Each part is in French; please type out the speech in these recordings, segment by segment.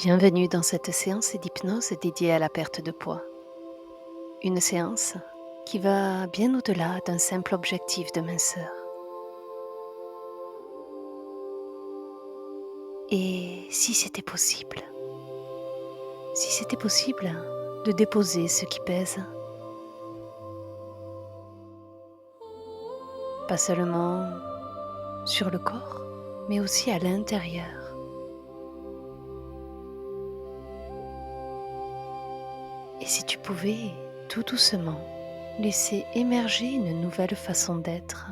Bienvenue dans cette séance d'hypnose dédiée à la perte de poids. Une séance qui va bien au-delà d'un simple objectif de minceur. Et si c'était possible? Si c'était possible de déposer ce qui pèse, pas seulement sur le corps, mais aussi à l'intérieur. Et si tu pouvais tout doucement laisser émerger une nouvelle façon d'être,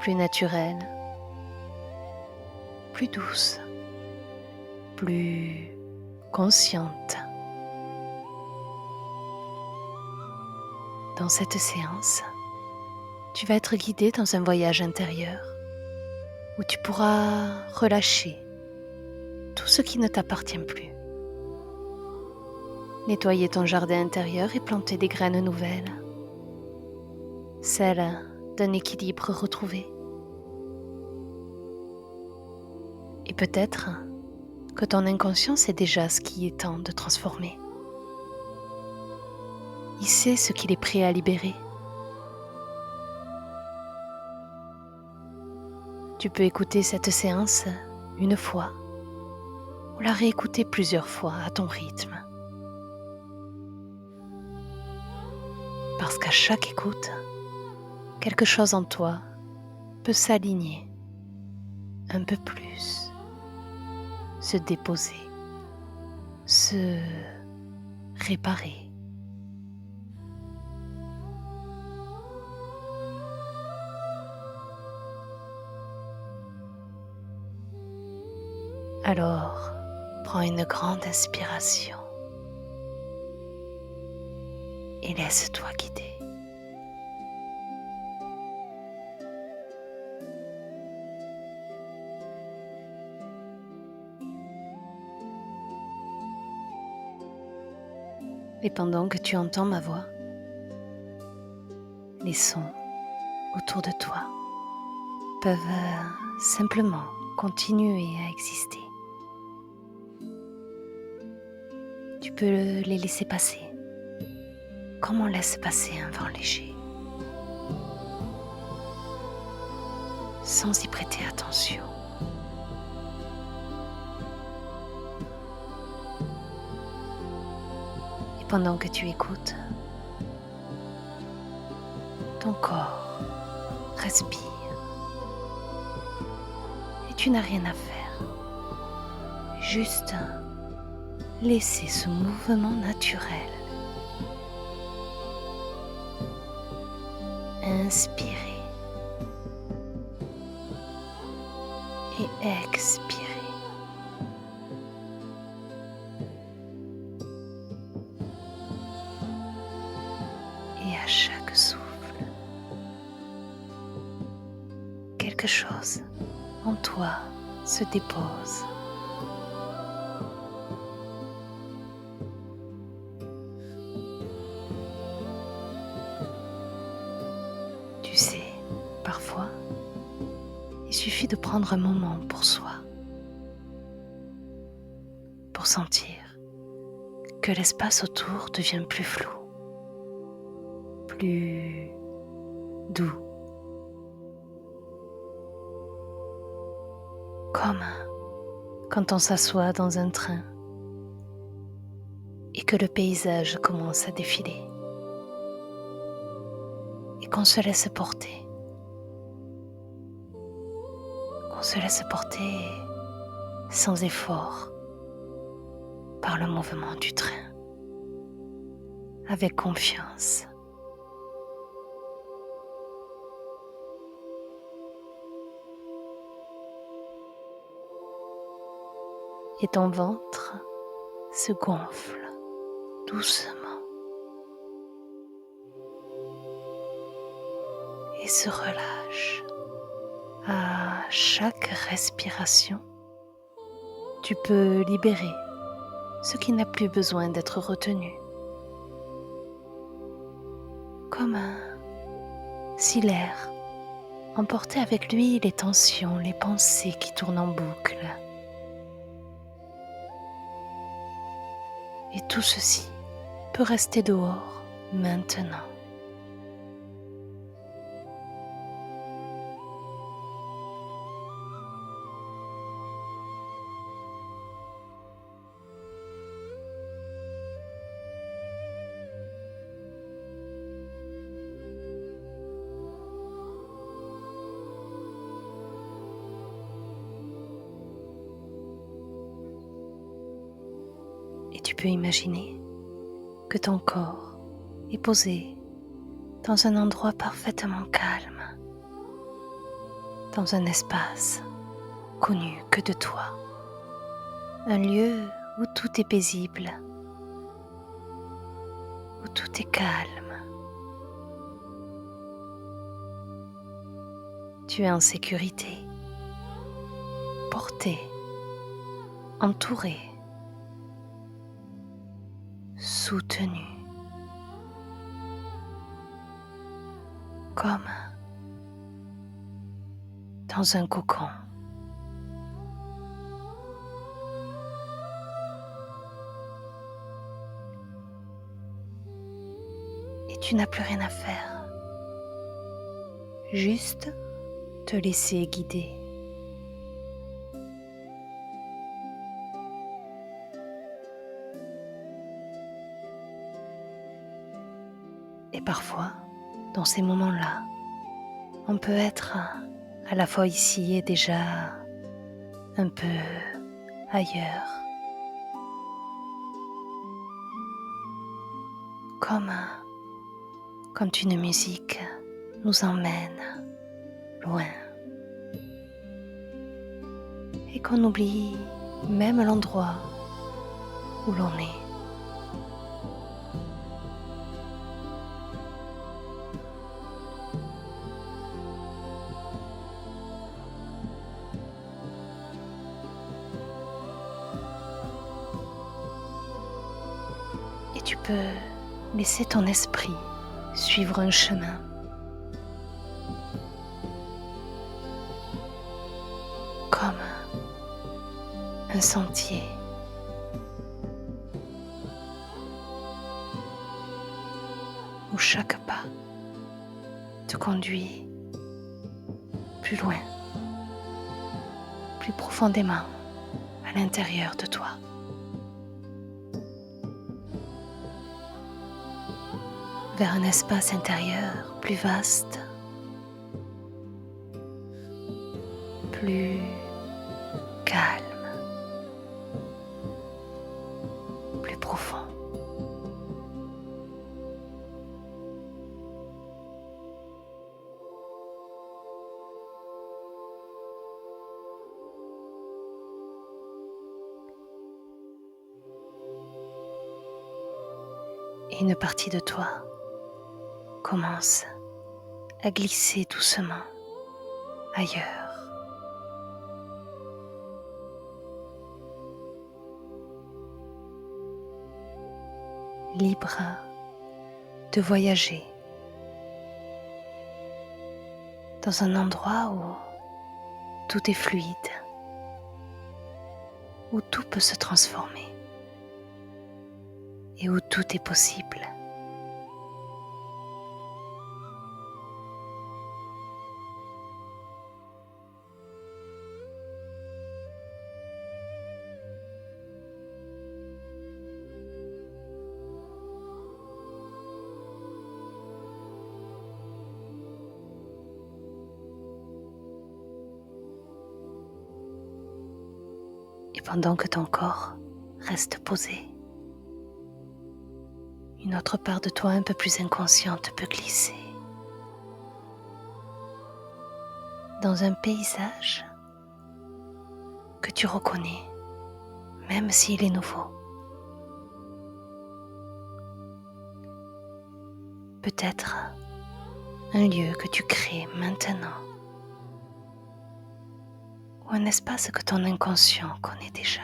plus naturelle, plus douce, plus consciente. Dans cette séance, tu vas être guidé dans un voyage intérieur où tu pourras relâcher tout ce qui ne t'appartient plus. Nettoyer ton jardin intérieur et planter des graines nouvelles, celles d'un équilibre retrouvé. Et peut-être que ton inconscient sait déjà ce qui est temps de transformer. Il sait ce qu'il est prêt à libérer. Tu peux écouter cette séance une fois ou la réécouter plusieurs fois à ton rythme. Parce qu'à chaque écoute, quelque chose en toi peut s'aligner un peu plus, se déposer, se réparer. Alors, prends une grande inspiration et laisse-toi guider. Et pendant que tu entends ma voix, les sons autour de toi peuvent simplement continuer à exister. Tu peux les laisser passer, comme on laisse passer un vent léger, sans y prêter attention. Et pendant que tu écoutes, ton corps respire et tu n'as rien à faire. Juste laisser ce mouvement naturel. Inspirer et expirer. Et à chaque souffle, quelque chose en toi se dépose. Tu sais, parfois, il suffit de prendre un moment pour soi, pour sentir que l'espace autour devient plus flou, plus doux, comme quand on s'assoit dans un train et que le paysage commence à défiler et qu'on se laisse porter. On se laisse porter sans effort par le mouvement du train, avec confiance. Et ton ventre se gonfle doucement et se relâche. À chaque respiration, tu peux libérer ce qui n'a plus besoin d'être retenu. Comme si l'air emportait avec lui les tensions, les pensées qui tournent en boucle. Et tout ceci peut rester dehors maintenant. Et tu peux imaginer que ton corps est posé dans un endroit parfaitement calme, dans un espace connu que de toi, un lieu où tout est paisible, où tout est calme. Tu es en sécurité, porté, entouré, soutenu, comme dans un cocon. Et tu n'as plus rien à faire, juste te laisser guider. Et parfois, dans ces moments-là, on peut être à la fois ici et déjà un peu ailleurs, comme quand une musique nous emmène loin et qu'on oublie même l'endroit où l'on est. Et tu peux laisser ton esprit suivre un chemin, comme un sentier, où chaque pas te conduit plus loin, plus profondément à l'intérieur de toi. Vers un espace intérieur plus vaste, plus calme, plus profond. Et une partie de toi commence à glisser doucement ailleurs. Libre de voyager dans un endroit où tout est fluide, où tout peut se transformer et où tout est possible. Et pendant que ton corps reste posé, une autre part de toi un peu plus inconsciente peut glisser dans un paysage que tu reconnais, même s'il est nouveau. Peut-être un lieu que tu crées maintenant, ou un espace que ton inconscient connaît déjà.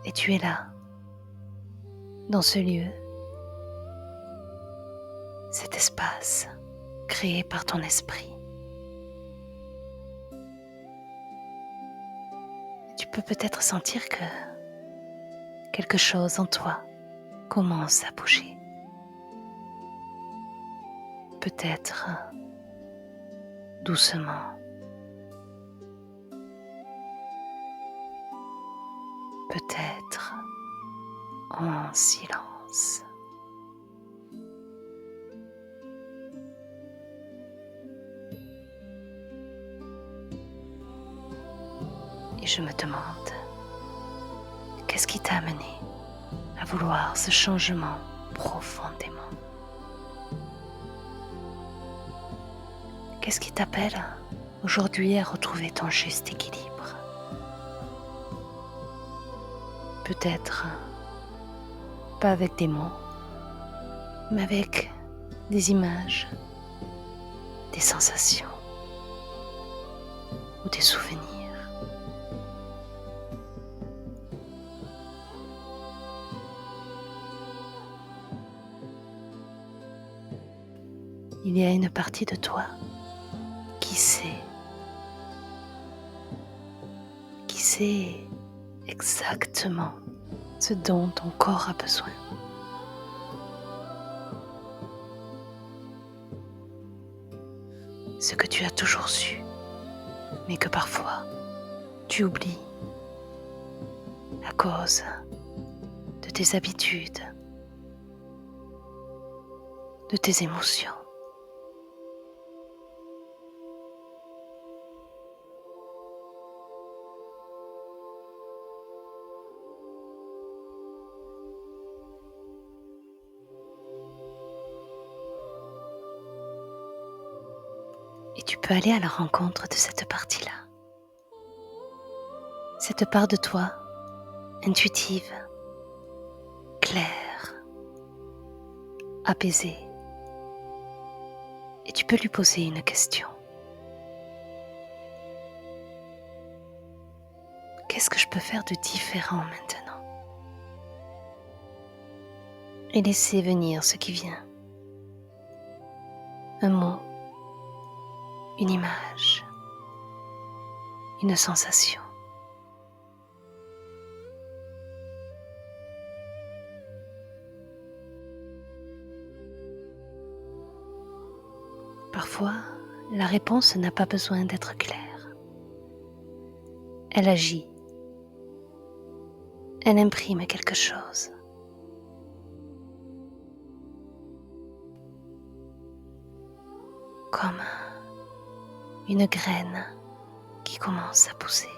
Et tu es là, dans ce lieu, espace créé par ton esprit. Tu peux peut-être sentir que quelque chose en toi commence à bouger. Peut-être doucement, peut-être en silence. Et je me demande, qu'est-ce qui t'a amené à vouloir ce changement profondément? Qu'est-ce qui t'appelle aujourd'hui à retrouver ton juste équilibre? Peut-être pas avec des mots, mais avec des images, des sensations ou des souvenirs. Il y a une partie de toi qui sait exactement ce dont ton corps a besoin. Ce que tu as toujours su, mais que parfois tu oublies à cause de tes habitudes, de tes émotions. Et tu peux aller à la rencontre de cette partie-là. Cette part de toi, intuitive, claire, apaisée. Et tu peux lui poser une question. Qu'est-ce que je peux faire de différent maintenant? Et laisser venir ce qui vient. Un mot, une image, une sensation. Parfois, la réponse n'a pas besoin d'être claire. Elle agit. Elle imprime quelque chose. Comme une graine qui commence à pousser.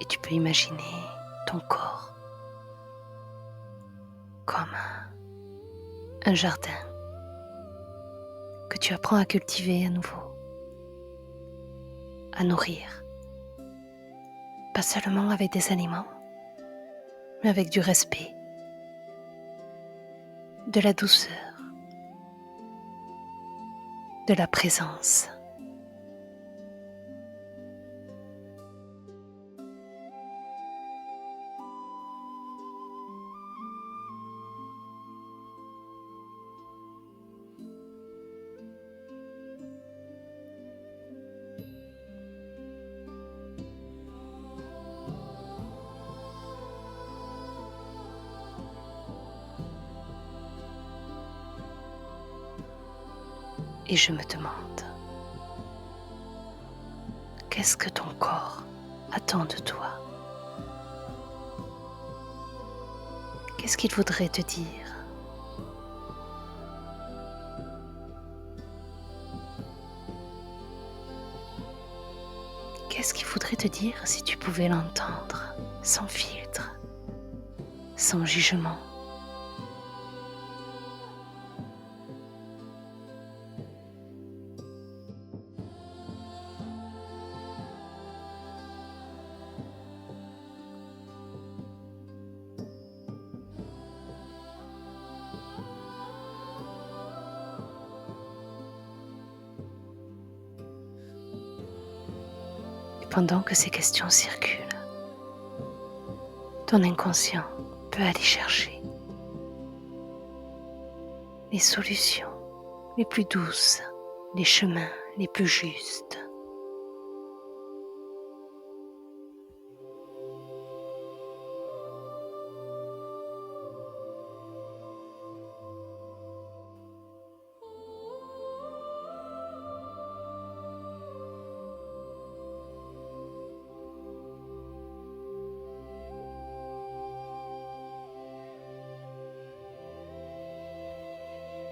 Et tu peux imaginer ton corps comme un jardin que tu apprends à cultiver à nouveau, à nourrir, pas seulement avec des aliments, mais avec du respect, de la douceur, de la présence. Et je me demande, qu'est-ce que ton corps attend de toi? Qu'est-ce qu'il voudrait te dire? Qu'est-ce qu'il voudrait te dire si tu pouvais l'entendre sans filtre, sans jugement? pendant que ces questions circulent, ton inconscient peut aller chercher les solutions les plus douces, les chemins les plus justes.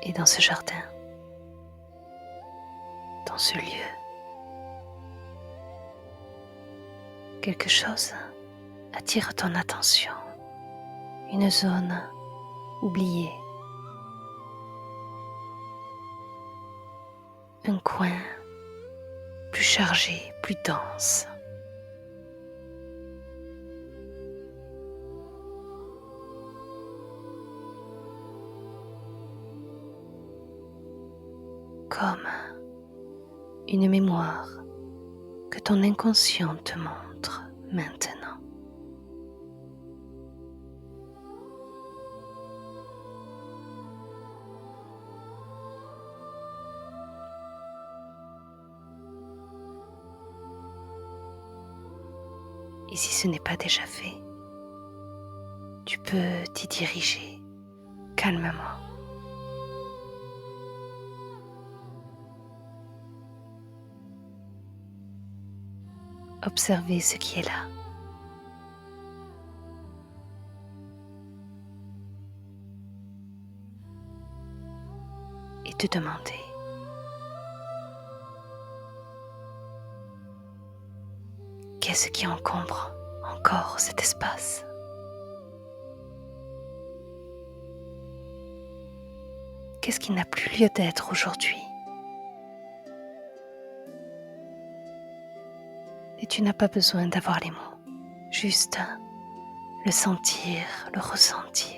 Et dans ce jardin, dans ce lieu, quelque chose attire ton attention, une zone oubliée, un coin plus chargé, plus dense. Comme une mémoire que ton inconscient te montre maintenant. Et si ce n'est pas déjà fait, tu peux t'y diriger calmement. Observer ce qui est là. Et te demander qu'est-ce qui encombre encore cet espace? Qu'est-ce qui n'a plus lieu d'être aujourd'hui? Et tu n'as pas besoin d'avoir les mots, juste le sentir, le ressentir.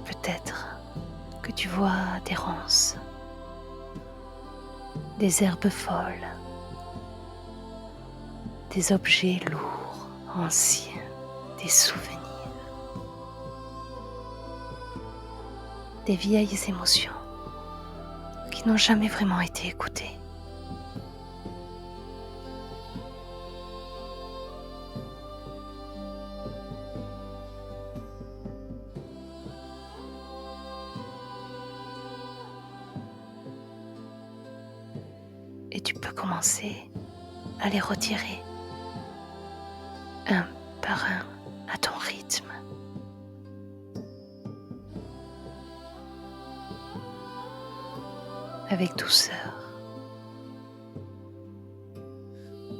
Peut-être que tu vois des ronces, des herbes folles, des objets lourds, anciens, des souvenirs, des vieilles émotions qui n'ont jamais vraiment été écoutées. Et tu peux commencer à les retirer, un par un, à ton rythme. Avec douceur,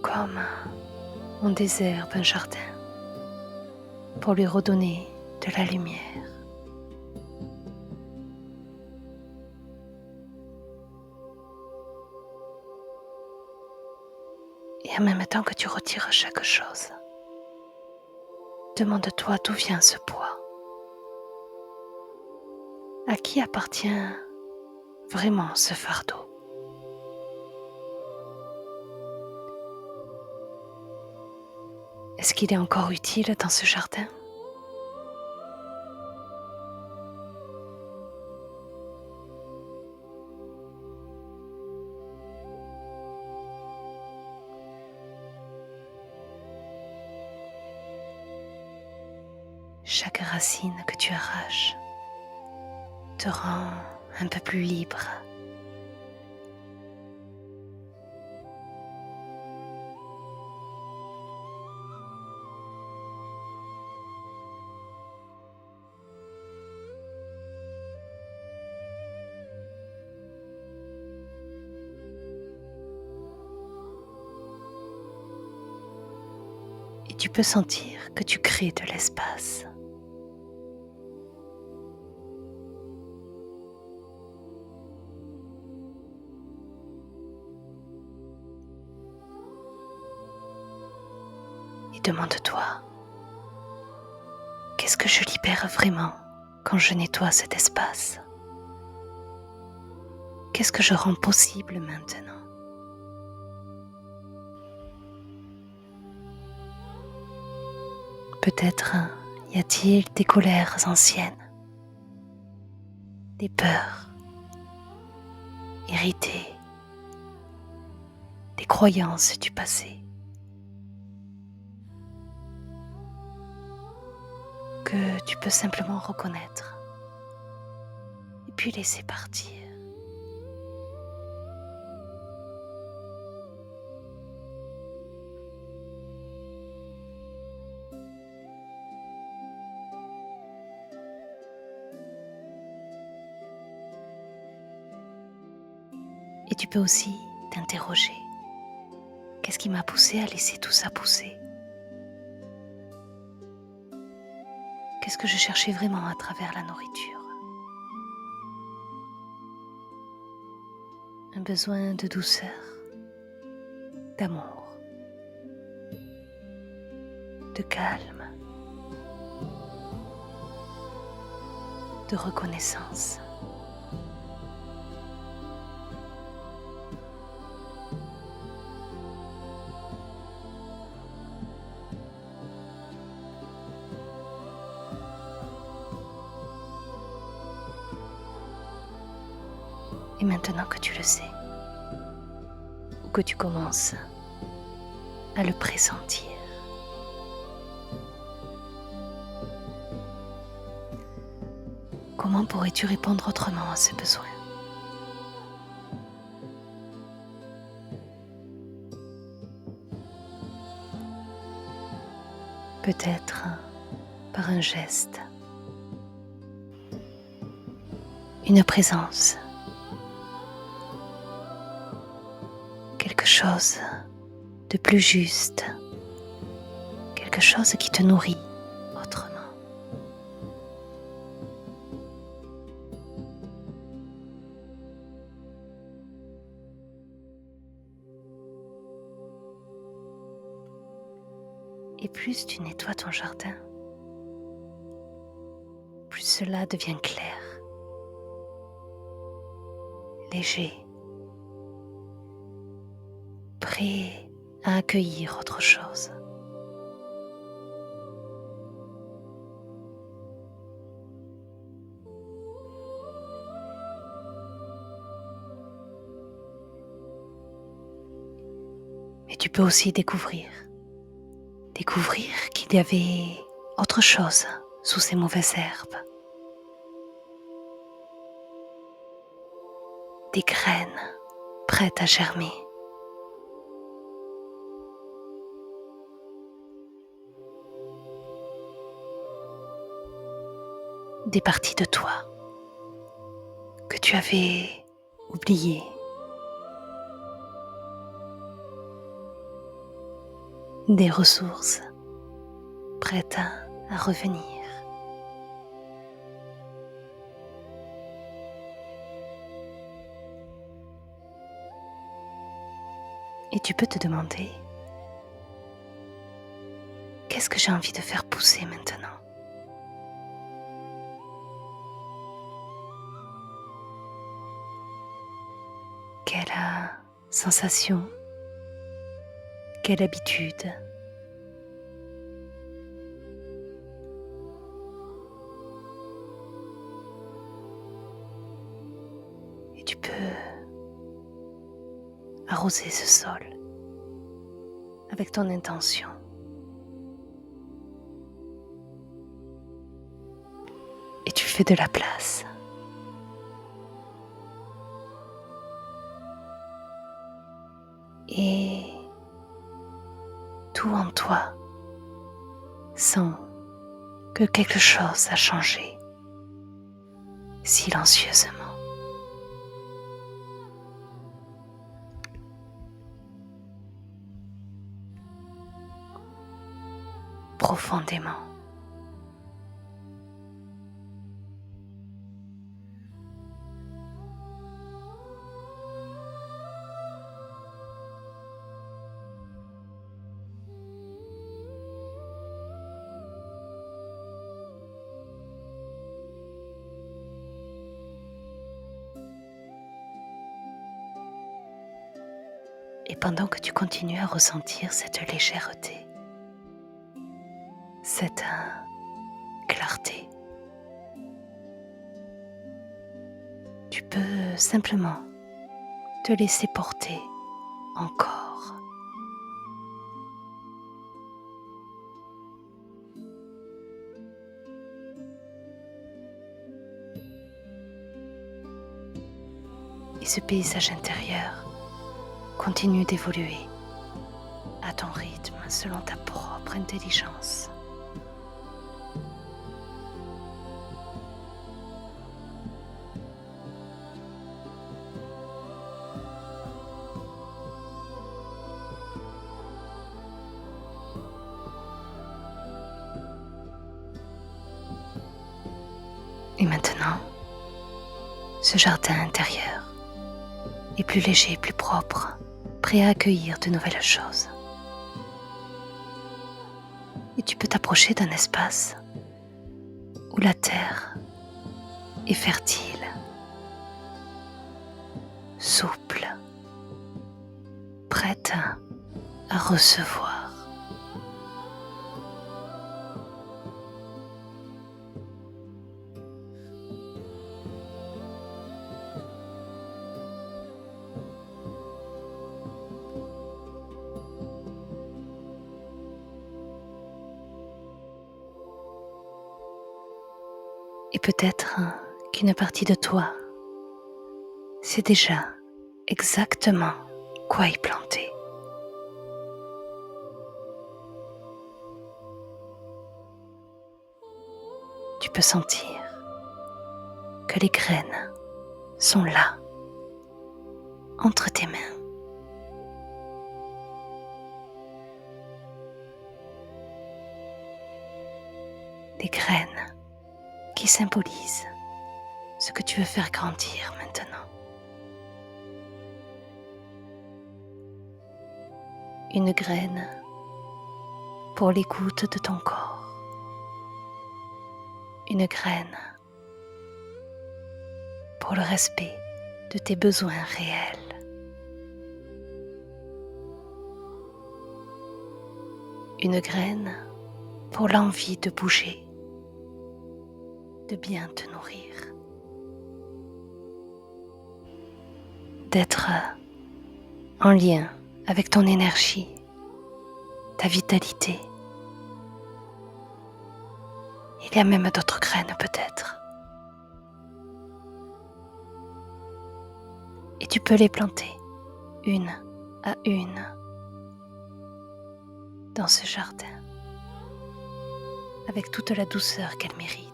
comme on désherbe un jardin pour lui redonner de la lumière. Et en même temps que tu retires chaque chose, demande-toi d'où vient ce poids. À qui appartient vraiment ce fardeau? Est-ce qu'il est encore utile dans ce jardin? Chaque racine que tu arraches te rend un peu plus libre. Et tu peux sentir que tu crées de l'espace. et demande-toi, qu'est-ce que je libère vraiment quand je nettoie cet espace? Qu'est-ce que je rends possible maintenant? Peut-être y a-t-il des colères anciennes, des peurs héritées, des croyances du passé que tu peux simplement reconnaître et puis laisser partir. Et tu peux aussi t'interroger. Qu'est-ce qui m'a poussé à laisser tout ça pousser? Qu'est-ce que je cherchais vraiment à travers la nourriture? Un besoin de douceur, d'amour, de calme, de reconnaissance. Et maintenant que tu le sais, ou que tu commences à le pressentir, comment pourrais-tu répondre autrement à ce besoin? Peut-être par un geste, une présence, quelque chose de plus juste, quelque chose qui te nourrit autrement. Et plus tu nettoies ton jardin, plus cela devient clair, léger, prêt à accueillir autre chose. Mais tu peux aussi découvrir qu'il y avait autre chose sous ces mauvaises herbes. Des graines prêtes à germer. Des parties de toi que tu avais oubliées. Des ressources prêtes à revenir. Et tu peux te demander, qu'est-ce que j'ai envie de faire pousser maintenant? Quelle sensation, quelle habitude, et tu peux arroser ce sol avec ton intention. Et tu fais de la place. Et tout en toi sent que quelque chose a changé silencieusement. Profondément. Et pendant que tu continues à ressentir cette légèreté, cette clarté, tu peux simplement te laisser porter encore. Et ce paysage intérieur continue d'évoluer à ton rythme, selon ta propre intelligence. Et maintenant, ce jardin intérieur est plus léger, plus propre, prêt à accueillir de nouvelles choses. Et tu peux t'approcher d'un espace où la terre est fertile, souple, prête à recevoir. Et peut-être qu'une partie de toi sait déjà exactement quoi y planter. Tu peux sentir que les graines sont là, entre tes mains. Des graines qui symbolisent ce que tu veux faire grandir maintenant. Une graine pour l'écoute de ton corps. Une graine pour le respect de tes besoins réels. Une graine pour l'envie de bouger, de bien te nourrir, d'être en lien avec ton énergie, ta vitalité. Il y a même d'autres graines peut-être. Et tu peux les planter une à une dans ce jardin avec toute la douceur qu'elles méritent.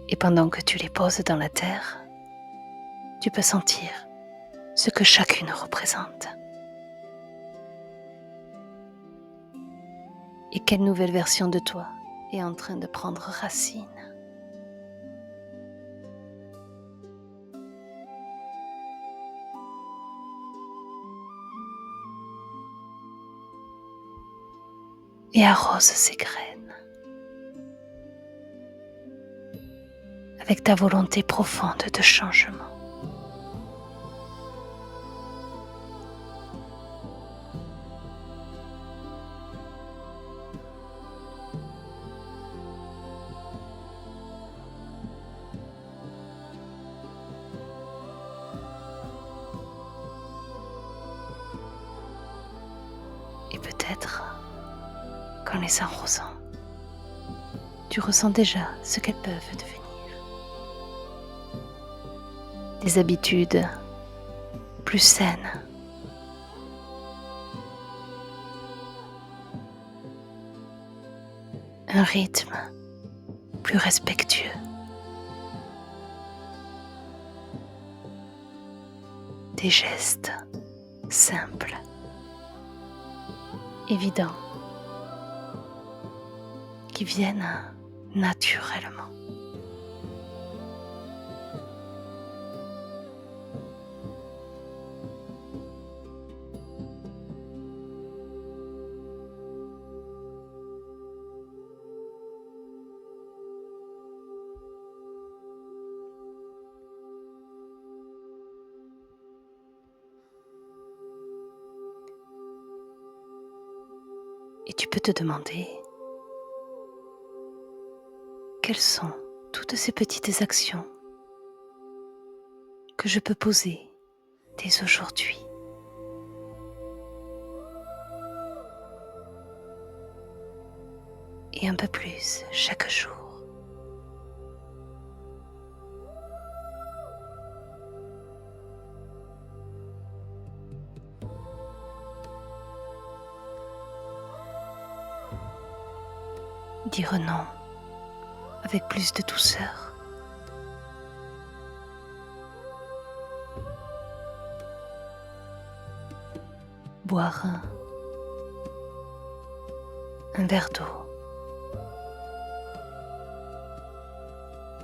Et pendant que tu les poses dans la terre, tu peux sentir ce que chacune représente. Et quelle nouvelle version de toi est en train de prendre racine. Et arrose ces graines avec ta volonté profonde de changement. Et peut-être qu'en les arrosant, tu ressens déjà ce qu'elles peuvent devenir. Des habitudes plus saines, un rythme plus respectueux, des gestes simples, évidents, qui viennent naturellement. Et tu peux te demander quelles sont toutes ces petites actions que je peux poser dès aujourd'hui. Et un peu plus chaque jour. Dire non avec plus de douceur. Boire un verre d'eau.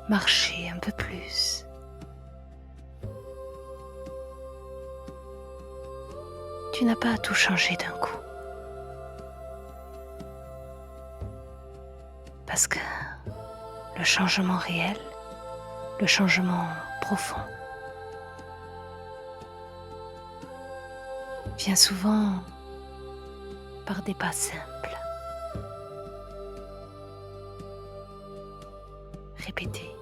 Marcher un peu plus. Tu n'as pas à tout changer d'un coup. Parce que le changement réel, le changement profond, vient souvent par des pas simples, répétés.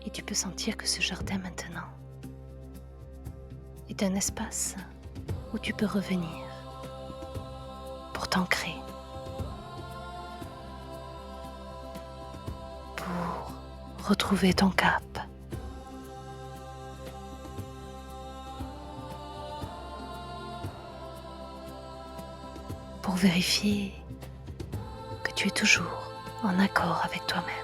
Et tu peux sentir que ce jardin maintenant est un espace où tu peux revenir pour t'ancrer, pour retrouver ton cap, pour vérifier que tu es toujours en accord avec toi-même.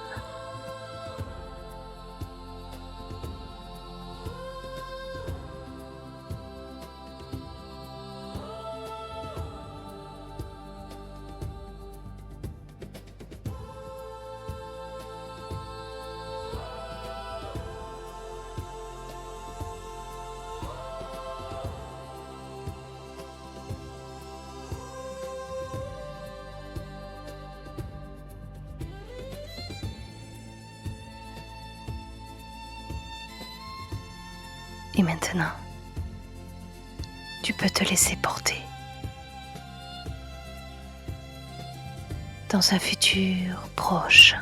Et maintenant, tu peux te laisser porter dans un futur proche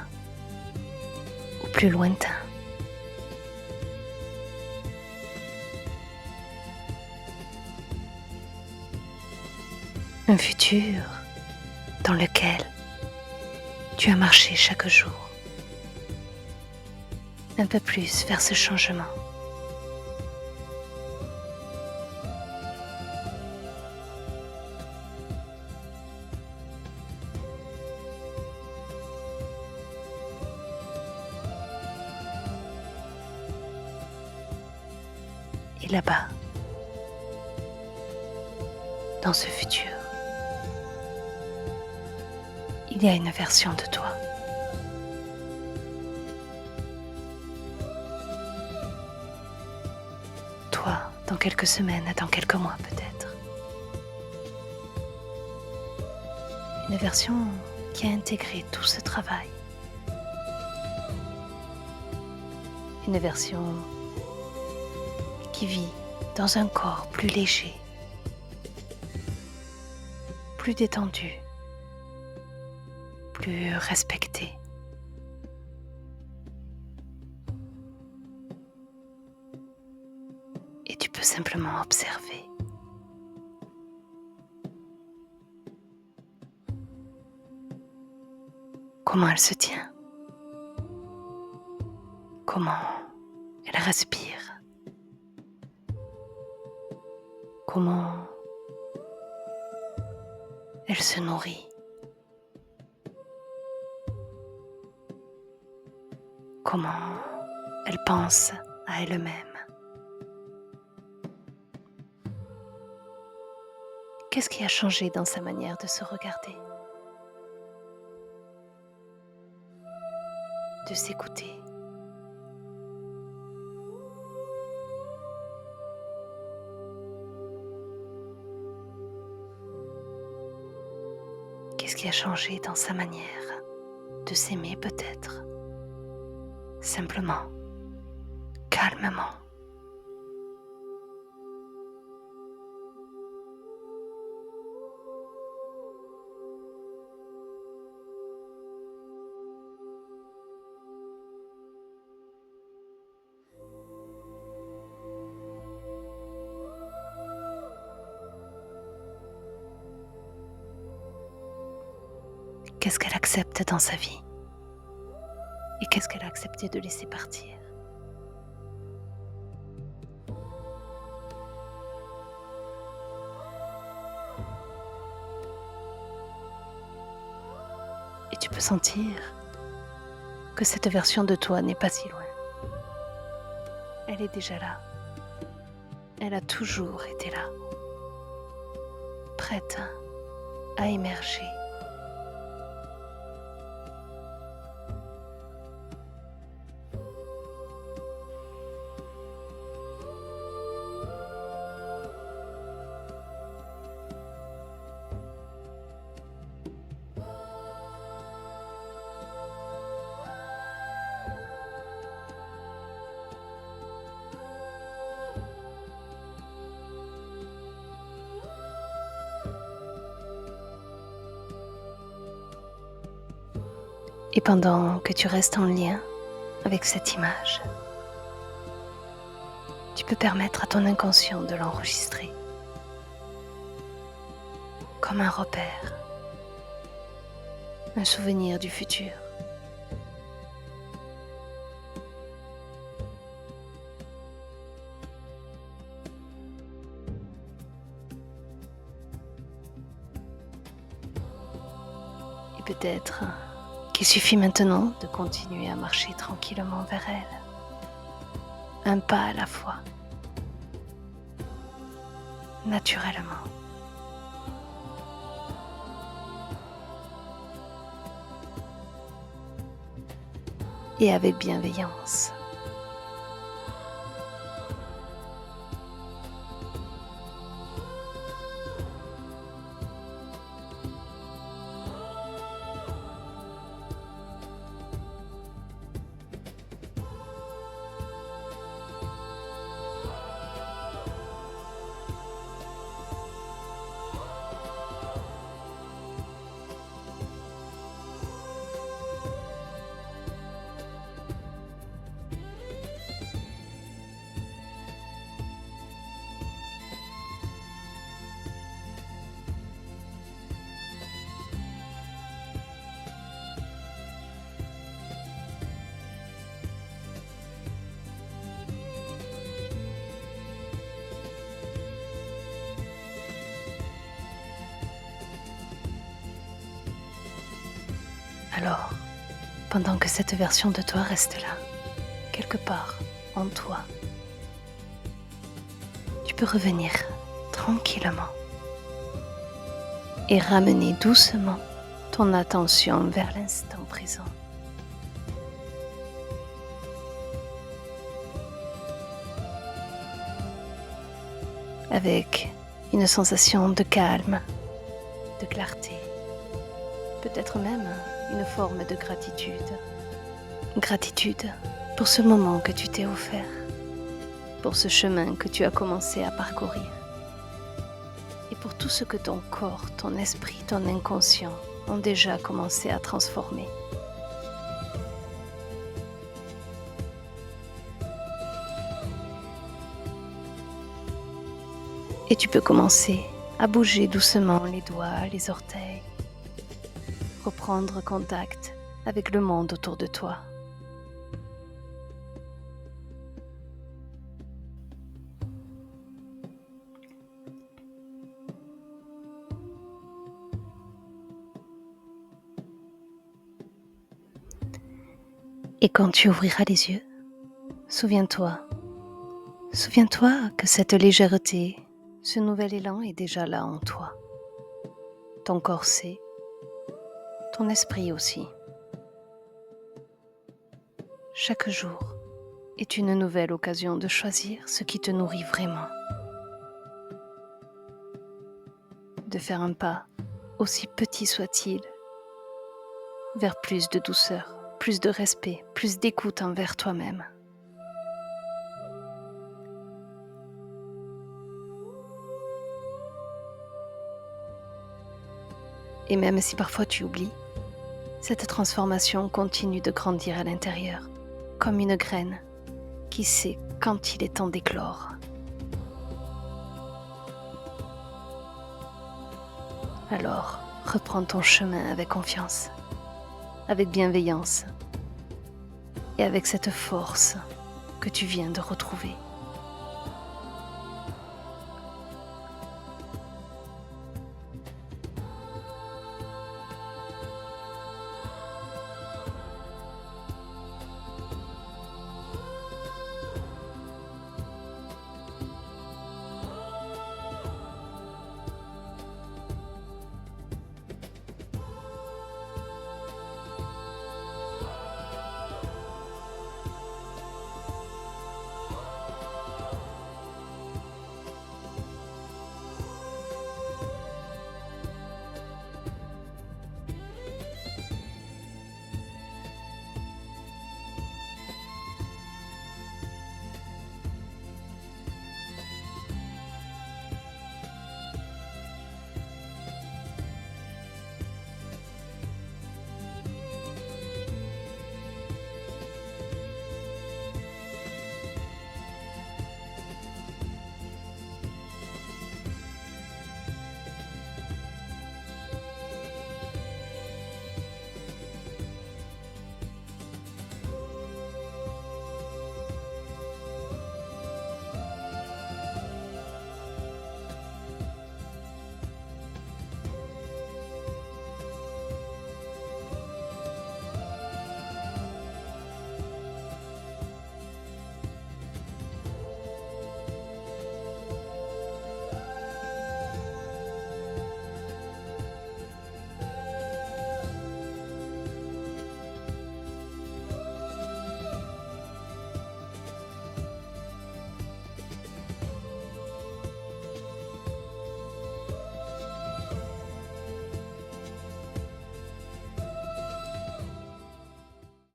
ou plus lointain. Un futur dans lequel tu as marché chaque jour, un peu plus vers ce changement. Et là-bas, dans ce futur, il y a une version de toi. Toi, dans quelques semaines, dans quelques mois peut-être. Une version qui a intégré tout ce travail. Une version qui vit dans un corps plus léger, plus détendu, plus respecté. Et tu peux simplement observer. Comment elle se tient, comment elle respire, comment elle se nourrit, comment elle pense à elle-même. Qu'est-ce qui a changé dans sa manière de se regarder, de s'écouter? Qu'est-ce qui a changé dans sa manière de s'aimer peut-être? Simplement, calmement. Qu'est-ce qu'elle accepte dans sa vie? Et qu'est-ce qu'elle a accepté de laisser partir? Et tu peux sentir que cette version de toi n'est pas si loin. Elle est déjà là. Elle a toujours été là, prête à émerger. Et pendant que tu restes en lien avec cette image, tu peux permettre à ton inconscient de l'enregistrer comme un repère, un souvenir du futur. Et peut-être qu'il suffit maintenant de continuer à marcher tranquillement vers elle, un pas à la fois, naturellement. Et avec bienveillance. Alors, pendant que cette version de toi reste là, quelque part en toi, tu peux revenir tranquillement et ramener doucement ton attention vers l'instant présent. Avec une sensation de calme, de clarté, peut-être même une forme de gratitude. Gratitude pour ce moment que tu t'es offert, pour ce chemin que tu as commencé à parcourir et pour tout ce que ton corps, ton esprit, ton inconscient ont déjà commencé à transformer. Et tu peux commencer à bouger doucement les doigts, les orteils, reprendre contact avec le monde autour de toi. Et quand tu ouvriras les yeux, souviens-toi que cette légèreté, ce nouvel élan est déjà là en toi. Ton corps sait, ton esprit aussi. Chaque jour est une nouvelle occasion de choisir ce qui te nourrit vraiment. De faire un pas, aussi petit soit-il, vers plus de douceur, plus de respect, plus d'écoute envers toi-même. Et même si parfois tu oublies, cette transformation continue de grandir à l'intérieur, comme une graine qui sait quand il est temps d'éclore. Alors, reprends ton chemin avec confiance, avec bienveillance et avec cette force que tu viens de retrouver.